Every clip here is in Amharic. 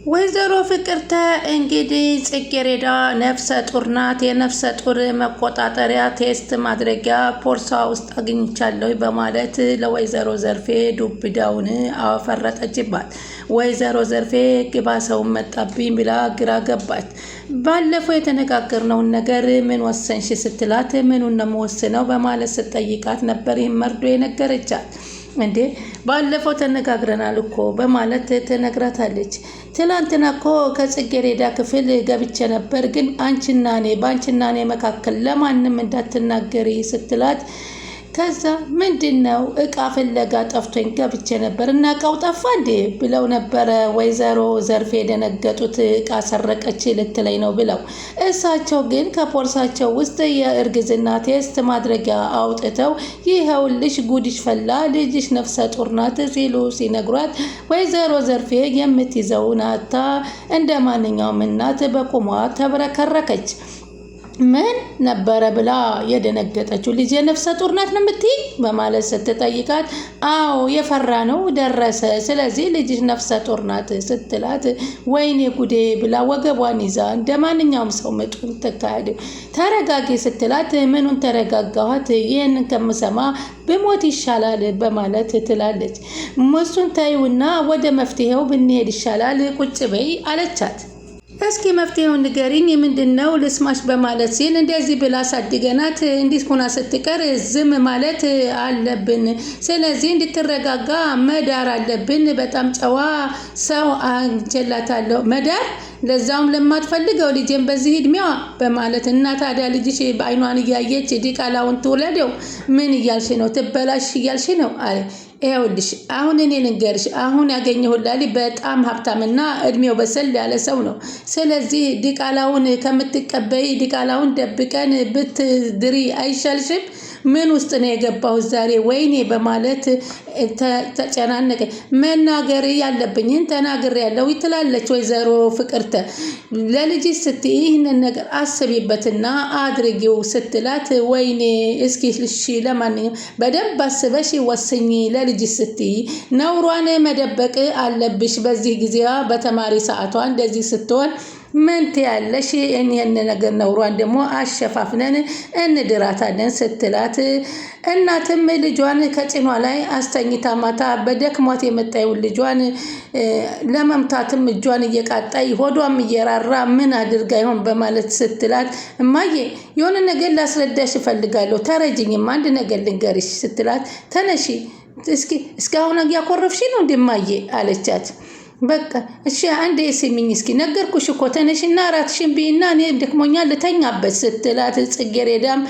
ወይዘሮ ፍቅርተ እንግዲህ ጽጌረዳ ነፍሰ ጡር ናት። የነፍሰ ጡር መቆጣጠሪያ ቴስት ማድረጊያ ፖርሳ ውስጥ አግኝቻለሁ በማለት ለወይዘሮ ዘርፌ ዱብዳውን አፈረጠችባት። ወይዘሮ ዘርፌ ግባ ሰው መጣብኝ ብላ ግራ ገባት። ባለፈው የተነጋገርነውን ነገር ምን ወሰንሽ ስትላት ምኑን ነው የምወስነው በማለት ስትጠይቃት ነበር ይህን መርዶ የነገረቻት። እንዴ ባለፈው ተነጋግረናል እኮ በማለት ተነግራታለች። ትላንትና እኮ ከጽጌረዳ ክፍል ገብቼ ነበር፣ ግን በአንቺና እኔ መካከል ለማንም እንዳትናገሪ ስትላት ከዛ ምንድነው እቃ ፍለጋ ጠፍቶኝ ገብቼ ነበር እና እቃው ጠፋ እንዴ ብለው ነበረ ወይዘሮ ዘርፌ የደነገጡት። እቃ ሰረቀች ልትለኝ ነው ብለው እሳቸው ግን ከፖርሳቸው ውስጥ የእርግዝና ቴስት ማድረጊያ አውጥተው ይኸውልሽ ጉድሽ ፈላ ልጅሽ ነፍሰ ጡር ናት ሲሉ ሲነግሯት ወይዘሮ ዘርፌ የምትይዘውን አታ እንደ ማንኛውም እናት በቁሟ ተብረከረከች። ምን ነበረ ብላ የደነገጠችው ልጅ የነፍሰ ጡር ናት ነው የምትይ በማለት ስትጠይቃት አዎ የፈራ ነው ደረሰ፣ ስለዚህ ልጅሽ ነፍሰ ጡር ናት ስትላት ወይኔ ጉዴ ብላ ወገቧን ይዛ እንደ ማንኛውም ሰው ምጡን ተካሄደ። ተረጋጊ ስትላት ምኑን ተረጋጋኋት ይህንን ከምሰማ ብሞት ይሻላል በማለት ትላለች። እሱን ታዩና ወደ መፍትሄው ብንሄድ ይሻላል ቁጭ በይ አለቻት። እስኪ መፍትሄውን ንገሪኝ ምንድነው ልስማሽ በማለት ሲል እንደዚህ ብላ አሳድገናት እንዲህ ሆና ስትቀር ዝም ማለት አለብን። ስለዚህ እንድትረጋጋ መዳር አለብን። በጣም ጨዋ ሰው አንጀላታለሁ መዳር ለዛውም ለማትፈልገው ልጄን በዚህ እድሜዋ በማለት እና ታዲያ ልጅሽ በአይኗን እያየች ዲቃላውን ትውለደው ምን እያልሽ ነው? ትበላሽ እያልሽ ነው አለ። ይኸውልሽ አሁን እኔ ልንገርሽ፣ አሁን ያገኘሁላሊ በጣም ሀብታምና እድሜው በሰል ያለ ሰው ነው። ስለዚህ ዲቃላውን ከምትቀበይ ዲቃላውን ደብቀን ብትድሪ አይሻልሽም? ምን ውስጥ ነው የገባሁት ዛሬ ወይኔ በማለት ተጨናነቀ። መናገር ያለብኝን ተናግሬያለሁ ትላለች ወይዘሮ ፍቅርተ። ለልጅ ስትይ ይህንን ነገር አስቢበትና አድርጊው ስትላት ወይኔ እስኪ እሺ ለማንኛውም በደንብ አስበሽ ወስኚ፣ ለልጅ ስትይ ነውሯን መደበቅ አለብሽ። በዚህ ጊዜዋ በተማሪ ሰዓቷ እንደዚህ ስትሆን ምን ትያለሽ? ይህን ነገር ነውሯን ደግሞ አሸፋፍነን እንድራታለን ስትላት እናትም ልጇን ከጭኗ ላይ አስተኝታ ማታ በደክሟት የመጣውን ልጇን ለመምታትም እጇን እየቃጣይ ሆዷም እየራራ ምን አድርጋ ይሆን በማለት ስትላት እማዬ የሆነ ነገር ላስረዳሽ እፈልጋለሁ ተረጅኝም አንድ ነገር ልንገርሽ ስትላት ተነሺ እስኪ እስካሁን ያኮረፍሽ ነው እንደማዬ አለቻት። በቃ እሺ አንዴ ስሚኝ እስኪ ነገርኩሽ እኮ ተነሽና አራትሽን ቢና እኔ ደክሞኛል ልተኛበት ስትላት ጽጌረዳም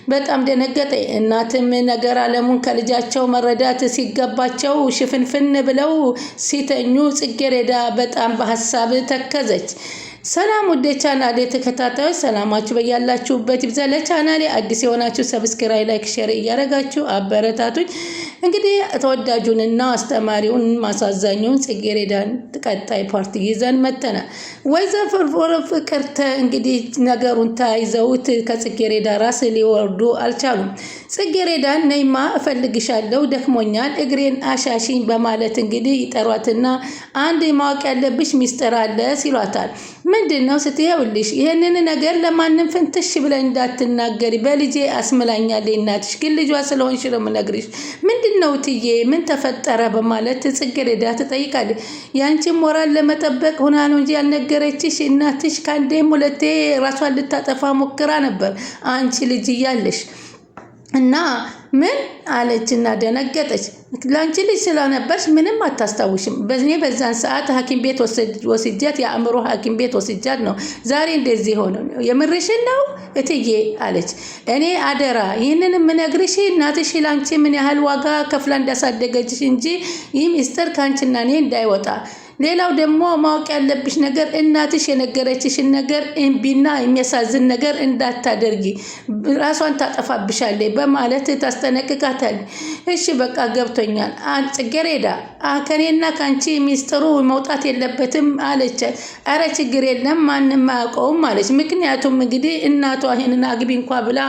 በጣም ደነገጠ። እናትም ነገር አለሙን ከልጃቸው መረዳት ሲገባቸው ሽፍንፍን ብለው ሲተኙ ጽጌረዳ በጣም በሀሳብ ተከዘች። ሰላም ወደ ቻናሌ ተከታታዮች ሰላማችሁ በያላችሁበት ይብዛ። ለቻናሌ አዲስ የሆናችሁ ሰብስክራይብ፣ ላይክ፣ ሼር እያደረጋችሁ አበረታቱኝ። እንግዲህ ተወዳጁንና አስተማሪውን ማሳዛኙን ጽጌረዳን ቀጣይ ፓርቲ ይዘን መተናል። ወይዘሮ ፍቅርተ እንግዲህ ነገሩን ተያይዘውት ከጽጌረዳ ራስ ሊወርዱ አልቻሉም። ጽጌረዳን ነይማ እፈልግሻለሁ ደክሞኛል እግሬን አሻሽኝ በማለት እንግዲህ ይጠሯትና አንድ ማወቅ ያለብሽ ሚስጥር አለ ሲሏታል። ምንድነው ስትይውልሽ ይሄንን ነገር ለማንም ፍንትሽ ብለን እንዳትናገሪ በልጄ አስመላኛለች እናትሽ ግን ልጇ ስለሆንሽ ነው የምነግርሽ። ምንድነው ትዬ ምን ተፈጠረ በማለት ጽጌረዳ ትጠይቃለች። ያንቺን ሞራል ለመጠበቅ ሆና ነው እንጂ ያልነገረችሽ እናትሽ ካንዴም ሁለቴ ራሷን ልታጠፋ ሞክራ ነበር አንቺ ልጅ እያለሽ እና ምን አለችና ደነገጠች። ላንቺ ልጅ ስለነበርሽ ምንም አታስታውሽም። በዛን ሰዓት ሐኪም ቤት ወስጃት የአእምሮ ሐኪም ቤት ወስጃት ነው ዛሬ እንደዚህ ሆነ። የምርሽን ነው እትዬ አለች። እኔ አደራ ይህንን የምነግርሽ እናትሽ ላንቺ ምን ያህል ዋጋ ከፍላ እንዳሳደገችሽ እንጂ ይህ ሚስጥር ካንቺና እኔ እንዳይወጣ። ሌላው ደግሞ ማወቅ ያለብሽ ነገር እናትሽ የነገረችሽን ነገር እምቢና የሚያሳዝን ነገር እንዳታደርጊ ራሷን ታጠፋብሻለች በማለት ታስጠነቅቃታለች። እሺ በቃ ገብቶኛል ጽጌረዳ ከኔና ካንቺ ሚስጥሩ መውጣት የለበትም አለቻት። አረ ችግር የለም ማንም አያውቀውም አለች። ምክንያቱም እንግዲህ እናቷ ይሄንን አግቢ እንኳ ብላ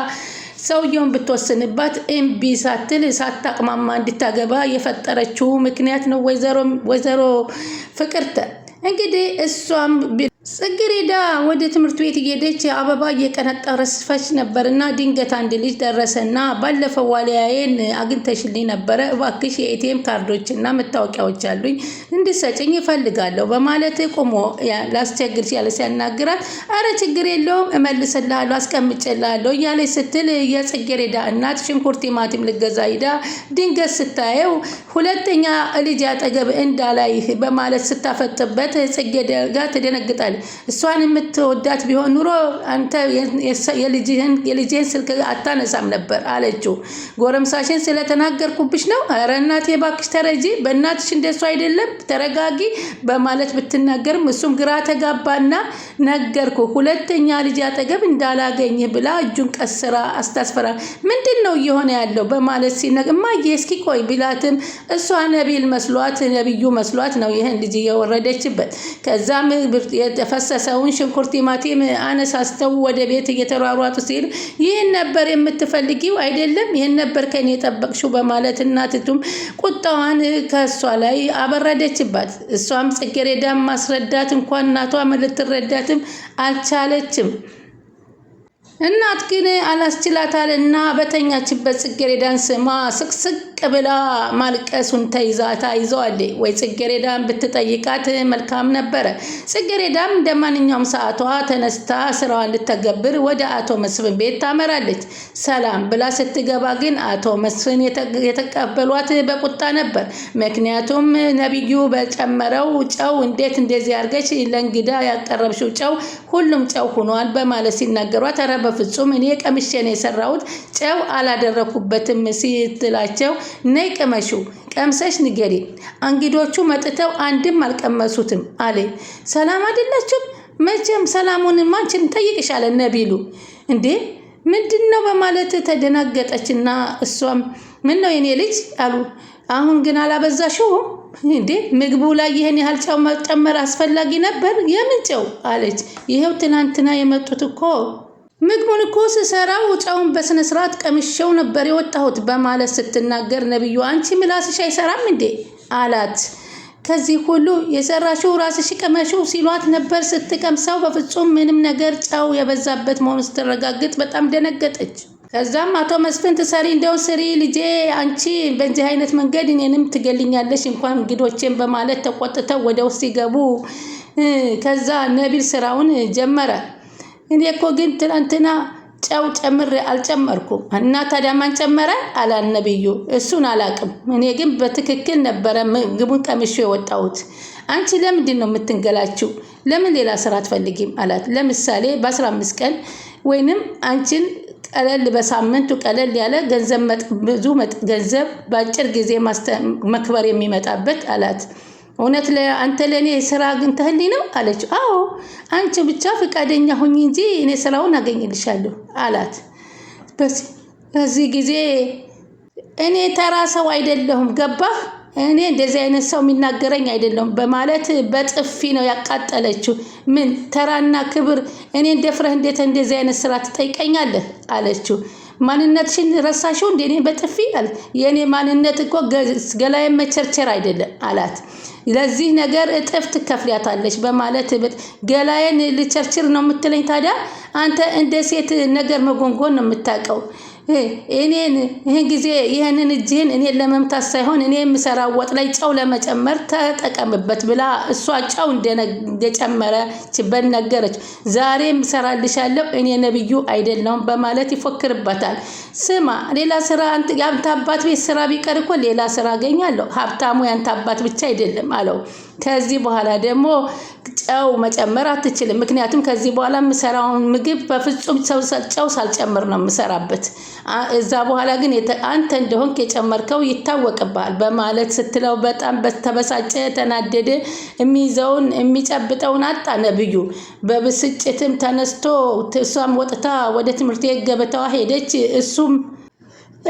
ሰውየውን ብትወስንባት እምቢ ሳትል ሳታቅማማ እንድታገባ የፈጠረችው ምክንያት ነው ወይዘሮ ፍቅርተ። እንግዲህ እሷም ጽጌረዳ ወደ ትምህርት ቤት እየሄደች አበባ እየቀነጠረች ነበርና ድንገት አንድ ልጅ ደረሰና ባለፈው ዋሊያዬን አግኝተሽልኝ ነበረ፣ እባክሽ የኤቲኤም ካርዶችና መታወቂያዎች አሉኝ እንድትሰጪኝ እፈልጋለሁ በማለት ቆሞ ላስቸግርሽ ያለ ሲያናግራት፣ አረ ችግር የለውም እመልስልሃለሁ አስቀምጬልሃለሁ እያለች ስትል የጽጌረዳ እናት ሽንኩርት ቲማቲም ልገዛ ሂዳ ድንገት ስታየው ሁለተኛ ልጅ አጠገብ እንዳላይህ በማለት ስታፈጥበት ጽጌረዳ ትደነግጣለች። እሷን የምትወዳት ቢሆን ኑሮ አንተ የልጅህን ስልክ አታነሳም ነበር አለችው። ጎረምሳሽን ስለተናገርኩብሽ ነው? ኧረ እናቴ እባክሽ ተረጂ፣ በእናትሽ እንደሱ አይደለም ተረጋጊ በማለት ብትናገርም እሱም ግራ ተጋባና ነገርኩ ሁለተኛ ልጅ አጠገብ እንዳላገኝህ ብላ እጁን ቀስራ አስታስፈራ። ምንድን ነው እየሆነ ያለው በማለት ሲነግር እማዬ እስኪ ቆይ ቢላትም እሷ ነብዩ መስሏት ነው ይህን ልጅ እየወረደችበት። ከዛም የፈሰሰውን ሽንኩርት ቲማቲም አነሳስተው ወደ ቤት እየተሯሯጡ ሲል ይህን ነበር የምትፈልጊው አይደለም? ይህን ነበር ከኔ የጠበቅሽው በማለት እናቲቱም ቁጣዋን ከእሷ ላይ አበረደችባት። እሷም ጽጌረዳን ማስረዳት እንኳን እናቷ ልትረዳትም አልቻለችም። እናት ግን አላስችላታልና በተኛችበት ጽጌረዳን ስማ ስቅስቅ ብላ ማልቀሱን ታይዘዋለች። ወይ ጽጌረዳን ብትጠይቃት መልካም ነበረ። ጽጌረዳም እንደ ማንኛውም ሰዓቷ ተነስታ ስራዋን ልትተገብር ወደ አቶ መስፍን ቤት ታመራለች። ሰላም ብላ ስትገባ ግን አቶ መስፍን የተቀበሏት በቁጣ ነበር። ምክንያቱም ነብዩ በጨመረው ጨው እንዴት እንደዚህ አድርገሽ ለእንግዳ ያቀረብሽው ጨው ሁሉም ጨው ሆኗል በማለት ሲናገሯት ኧረ በፍጹም እኔ ቀምሼ ነው የሰራሁት ጨው አላደረኩበትም ስትላቸው ነይ ቅመሹ ቀምሰሽ ንገሪ፣ እንግዶቹ መጥተው አንድም አልቀመሱትም አለ። ሰላም አይደላችሁም? መቼም ሰላሙን ማንችን ጠይቅሻለን ነቢሉ እንዴ ምንድነው በማለት ተደናገጠችና እሷም ምን ነው የኔ ልጅ አሉ። አሁን ግን አላበዛሽውም እንዴ? ምግቡ ላይ ይሄን ያህል ጨው መጨመር አስፈላጊ ነበር? የምን ጨው አለች። ይሄው ትናንትና የመጡት እኮ ምግቡን እኮ ስሰራው ጨውን በስነ ስርዓት ቀምሼው ነበር የወጣሁት በማለት ስትናገር ነብዩ አንቺ ምላስሽ አይሰራም እንዴ አላት። ከዚህ ሁሉ የሰራሽው ራስሽ ቀመሽው ሲሏት ነበር። ስትቀምሰው በፍጹም ምንም ነገር ጨው የበዛበት መሆኑ ስትረጋግጥ በጣም ደነገጠች። ከዛም አቶ መስፍን ትሰሪ እንደው ስሪ ልጄ፣ አንቺ በዚህ አይነት መንገድ እኔንም ትገልኛለሽ እንኳን እንግዶቼን በማለት ተቆጥተው ወደ ውስጥ ሲገቡ ከዛ ነቢል ስራውን ጀመረ። እኔ እኮ ግን ትናንትና ጨው ጨምሬ አልጨመርኩም እና ታዲያ ማን ጨመረ አላን ነብዩ። እሱን አላቅም፣ እኔ ግን በትክክል ነበረ ምግቡን ቀምሼ የወጣሁት። አንቺ ለምንድን ነው የምትንገላችው? ለምን ሌላ ስራ አትፈልጊም አላት። ለምሳሌ በ15 ቀን ወይንም አንቺን ቀለል በሳምንቱ ቀለል ያለ ገንዘብ ብዙ ገንዘብ በአጭር ጊዜ መክበር የሚመጣበት አላት። እውነት አንተ ለኔ ስራ አግኝተህልኝ ነው አለች። አዎ አንቺ ብቻ ፈቃደኛ ሁኚ እንጂ እኔ ስራውን አገኝልሻለሁ አላት። በዚህ ጊዜ እኔ ተራ ሰው አይደለሁም ገባህ? እኔ እንደዚህ አይነት ሰው የሚናገረኝ አይደለም በማለት በጥፊ ነው ያቃጠለችው። ምን ተራና ክብር እኔ እንደፍረህ እንዴት እንደዚህ አይነት ስራ ትጠይቀኛለህ አለችው። ማንነትሽን ረሳሽው እንዴ? እኔ በጥፊ አለ። የኔ ማንነት እኮ ገላዬን መቸርቸር አይደለም አላት። ለዚህ ነገር እጥፍ ትከፍያታለሽ በማለት ገላዬን ልቸርችር ነው የምትለኝ? ታዲያ አንተ እንደ ሴት ነገር መጎንጎን ነው የምታውቀው። እኔን ይሄን ጊዜ ይሄንን እጅህን እኔን ለመምታት ሳይሆን እኔ የምሰራው ወጥ ላይ ጨው ለመጨመር ተጠቀምበት ብላ እሷ ጨው እንደጨመረችበት ነገረች። ዛሬም እሰራልሻለሁ እኔ ነብዩ አይደለሁም በማለት ይፎክርበታል። ስማ ሌላ ስራ ያንተ አባት ቤት ስራ ቢቀር እኮ ሌላ ስራ አገኛለሁ፣ ሀብታሙ ያንተ አባት ብቻ አይደለም አለው። ከዚህ በኋላ ደግሞ ጨው መጨመር አትችልም፣ ምክንያቱም ከዚህ በኋላ የምሰራውን ምግብ በፍጹም ጨው ሳልጨምር ነው የምሰራበት። እዛ በኋላ ግን አንተ እንደሆንክ የጨመርከው ይታወቅብሃል በማለት ስትለው በጣም በተበሳጨ ተናደደ። የሚይዘውን የሚጨብጠውን አጣ ነብዩ። በብስጭትም ተነስቶ እሷም ወጥታ ወደ ትምህርት ቤት ገበታዋ ሄደች። እሱም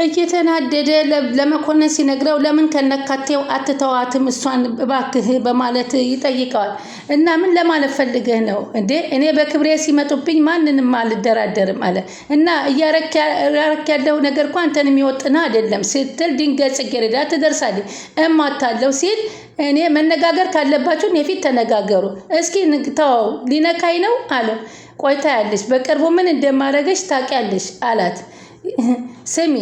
እየተናደደ ለመኮንን ሲነግረው ለምን ከነካቴው አትተዋትም እሷን እባክህ በማለት ይጠይቀዋል። እና ምን ለማለት ፈልገህ ነው እንዴ? እኔ በክብሬ ሲመጡብኝ ማንንም አልደራደርም አለ። እና እያረክ ያለው ነገር እኮ አንተን የሚወጥና አይደለም ስትል ድንገት ጽጌረዳ ትደርሳለች። እማታለው ሲል እኔ መነጋገር ካለባችሁ የፊት ተነጋገሩ። እስኪ ተው ሊነካኝ ነው አለ። ቆይታ ያለሽ በቅርቡ ምን እንደማደርገሽ ታውቂያለሽ አላት። ስሚ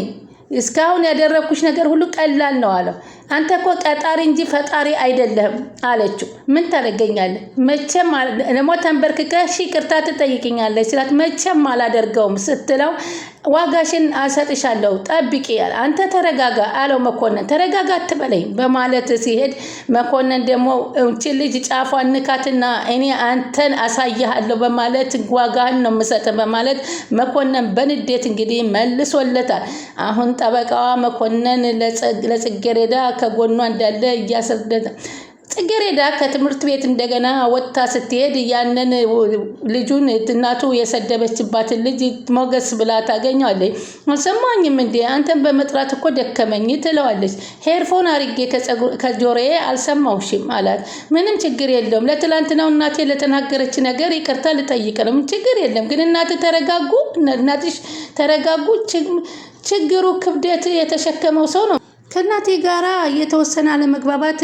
እስካሁን ያደረኩሽ ነገር ሁሉ ቀላል ነው አለው። አንተ እኮ ቀጣሪ እንጂ ፈጣሪ አይደለህም አለችው። ምን ታደርገኛለህ? መቼም ለሞ ተንበርክከሽ ይቅርታ ትጠይቅኛለሽ ስላት መቼም አላደርገውም ስትለው ዋጋሽን አሰጥሻለሁ ጠብቂ ያለ። አንተ ተረጋጋ አለው መኮንን። ተረጋጋ አትበለኝ በማለት ሲሄድ መኮንን ደግሞ እቺ ልጅ ጫፏን ንካትና እኔ አንተን አሳያለሁ በማለት ዋጋህን ነው የምሰጥ በማለት መኮንን በንዴት እንግዲህ መልሶለታል። አሁን ጠበቃዋ መኮንን ለጽጌረዳ ከጎኗ እንዳለ እያስረዳት ጽጌረዳ ከትምህርት ቤት እንደገና ወጥታ ስትሄድ ያንን ልጁን እናቱ የሰደበችባትን ልጅ ሞገስ ብላ ታገኘዋለች። አልሰማኝም እንዴ አንተን በመጥራት እኮ ደከመኝ ትለዋለች። ሄርፎን አርጌ ከጆሮዬ አልሰማውሽም አላት። ምንም ችግር የለውም ለትላንትናው እናቴ ለተናገረች ነገር ይቅርታ ልጠይቅ ነው። ችግር የለም ግን እናትሽ ተረጋጉ። ችግሩ ክብደት የተሸከመው ሰው ነው። ከእናቴ ጋራ የተወሰነ አለመግባባት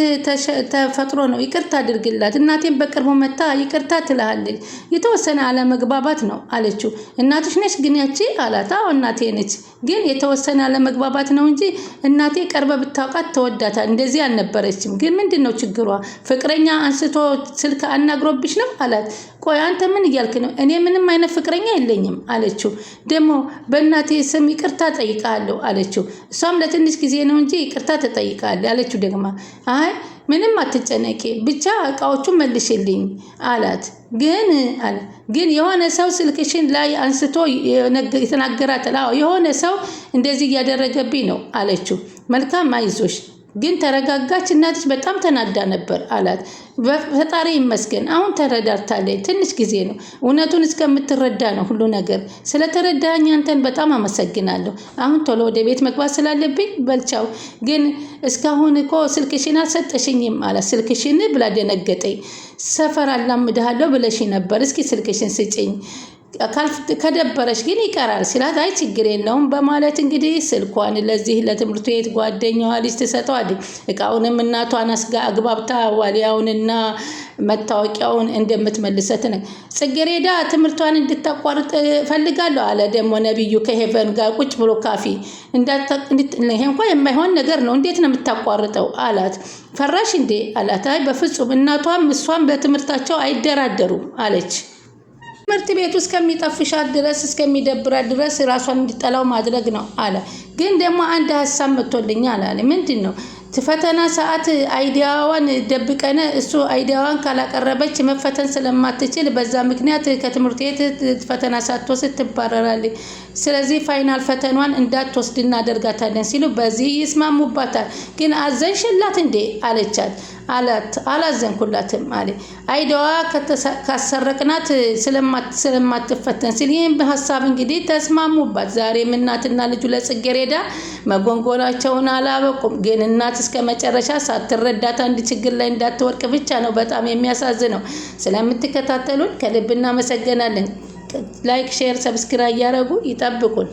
ተፈጥሮ ነው። ይቅርታ አድርግላት። እናቴን በቅርቡ መታ ይቅርታ ትልሃለች። የተወሰነ አለመግባባት ነው አለችው። እናትሽ ነች ግን ያቺ አላት። አዎ እናቴ ነች ግን የተወሰነ አለመግባባት ነው እንጂ እናቴ ቀርበ ብታውቃት ተወዳታል። እንደዚህ አልነበረችም። ግን ምንድነው ችግሯ? ፍቅረኛ አንስቶ ስልክ አናግሮብሽ ነው አላት። ቆይ አንተ ምን እያልክ ነው? እኔ ምንም አይነት ፍቅረኛ የለኝም አለችው። ደግሞ በእናቴ ስም ይቅርታ ጠይቃለሁ አለችው። እሷም ለትንሽ ጊዜ ነው እንጂ ይቅርታ ትጠይቃለህ አለችው። ደግማ አይ ምንም አትጨነቂ ብቻ እቃዎቹን መልሽልኝ አላት። ግን የሆነ ሰው ስልክሽን ላይ አንስቶ የተናገራት የሆነ ሰው እንደዚህ እያደረገብኝ ነው አለችው። መልካም አይዞሽ ግን ተረጋጋች። እናትሽ በጣም ተናዳ ነበር አላት። ፈጣሪ ይመስገን አሁን ተረዳርታለች። ትንሽ ጊዜ ነው እውነቱን እስከምትረዳ ነው ሁሉ ነገር። ስለተረዳኝ አንተን በጣም አመሰግናለሁ። አሁን ቶሎ ወደ ቤት መግባት ስላለብኝ በልቻው። ግን እስካሁን እኮ ስልክሽን አልሰጠሽኝም አላት። ስልክሽን ብላ ደነገጠኝ። ሰፈር አላምድሃለሁ ብለሽ ነበር። እስኪ ስልክሽን ስጭኝ ከደበረሽ ግን ይቀራል ሲላት አይ ችግር የለውም በማለት እንግዲህ ስልኳን ለዚህ ለትምህርት ቤት ጓደኛዋ ልጅ ትሰጠዋለች። እቃውንም እናቷን አግባብታ ዋሊያውንና መታወቂያውን እንደምትመልሰት ነው። ጽጌረዳ ትምህርቷን እንድታቋርጥ ፈልጋለሁ አለ ደግሞ ነብዩ ከሄቨን ጋር ቁጭ ብሎ ካፊ ይሄ እንኳን የማይሆን ነገር ነው እንዴት ነው የምታቋርጠው አላት። ፈራሽ እንዴ አላት። አይ በፍጹም እናቷም እሷም በትምህርታቸው አይደራደሩም አለች። ትምህርት ቤቱ እስከሚጠፍሻት ድረስ እስከሚደብራት ድረስ ራሷን እንድጠላው ማድረግ ነው አለ። ግን ደግሞ አንድ ሀሳብ መጥቶልኛል አለ። ምንድን ነው? ፈተና ሰዓት አይዲያዋን ደብቀነ እሱ አይዲያዋን ካላቀረበች መፈተን ስለማትችል በዛ ምክንያት ከትምህርት ቤት ፈተና ሳትወስድ ትባረራለች። ስለዚህ ፋይናል ፈተናዋን እንዳትወስድ እናደርጋታለን ሲሉ በዚህ ይስማሙባታል። ግን አዘንሽላት እንዴ አለቻት። አላዘንኩላትም አለ። አይዲያዋ ካሰረቅናት ስለማትፈተን ሲል ይህም ሀሳብ እንግዲህ ተስማሙባት። ዛሬም እናትና ልጁ ለጽጌረዳ መጎንጎናቸውን አላበቁም። ግን እናት እስከ መጨረሻ ሳትረዳት አንድ ችግር ላይ እንዳትወርቅ ብቻ ነው በጣም የሚያሳዝነው። ስለምትከታተሉን ከልብ እናመሰግናለን። ላይክ፣ ሼር፣ ሰብስክራይብ እያደረጉ ይጠብቁን።